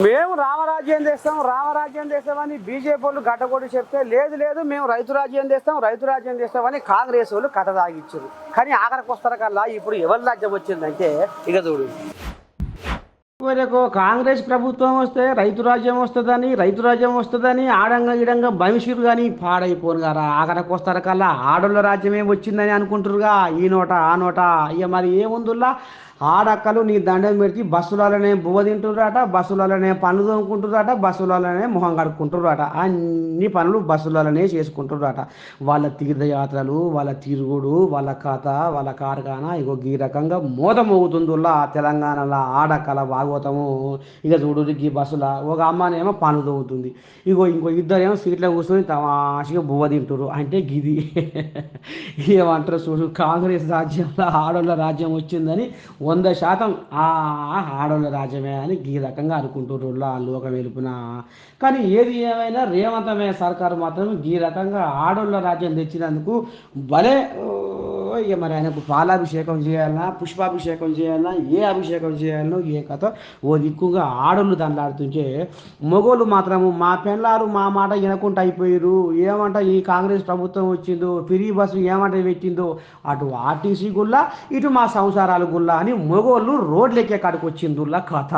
మేము రామరాజ్యం చేస్తామని బీజేపీ వాళ్ళు గడ్డగొట్టి చెప్తే లేదు మేము రైతు రాజ్యం చేస్తామని కాంగ్రెస్ వాళ్ళు కథ తాగిచ్చారు. కానీ ఆఖరికి వస్తారు కల్లా ఇప్పుడు ఎవరి రాజ్యం వచ్చిందంటే ఇక చూడు, కాంగ్రెస్ ప్రభుత్వం వస్తే రైతు రాజ్యం వస్తుందని ఆడంగా ఈడంగా భవిష్యత్తు కానీ పాడైపోను గారా. ఆఖరికి వస్తారు కల్లా ఆడోళ్ళ రాజ్యమే వచ్చిందని అనుకుంటారుగా. ఈ నోట ఆ నోట ఇక మరి ఏముందుల్లా ఆడక్కలు నీ దండం పెడితే బస్సులలోనే బువ్వ తింటుర్రాట, బస్సులలోనే పనులు తోముకుంటుర్రాట, బస్సులలోనే మొహం కడుక్కుంటుర్రాట. అన్ని పనులు బస్సులలోనే చేసుకుంటుర్రాట. వాళ్ళ తీర్థయాత్రలు, వాళ్ళ తిరుగుడు, వాళ్ళ కథ, వాళ్ళ కార్ఖానా ఇగో ఈ రకంగా మోతమవుతుందిలా తెలంగాణలో ఆడక్కల భాగవతము. ఇక చూడు ఈ బస్సుల ఒక అమ్మనేమో పనులు తోముతుంది, ఇంకో ఇద్దరేమో సీట్లో కూర్చొని తమాషగా బువ్వ తింటురు. అంటే గిది ఏమంటారు చూడు, కాంగ్రెస్ రాజ్యంలో ఆడోళ్ళ రాజ్యం వచ్చిందని 100% ఆడోళ్ళ రాజ్యమే అని ఈ రకంగా అనుకుంటున్నారు లోకం వెలుపున. కానీ ఏది ఏమైనా రేవంతమే సర్కారు మాత్రం ఈ రకంగా ఆడోళ్ళ రాజ్యం తెచ్చినందుకు భలే. ఇక మరి ఆయనకు పాలాభిషేకం చేయాలన్నా, పుష్పాభిషేకం చేయాలన్నా, ఏ అభిషేకం చేయాలనో ఏ కథ ఓ దిక్కుగా ఆడోళ్ళు దండాడుతుంటే, మొగోళ్ళు మాత్రము మా పెళ్ళారు మా మాట వినకుండా అయిపోయారు. ఏమంట ఈ కాంగ్రెస్ ప్రభుత్వం వచ్చిందో, ఫ్రీ బస్సు ఏమంట పెట్టిందో, అటు ఆర్టీసీ గుల్లా ఇటు మా సంసారాలు గుల్లా అని మొగోళ్ళు రోడ్లెక్కే కాడికి వచ్చిందుల్లా కథ.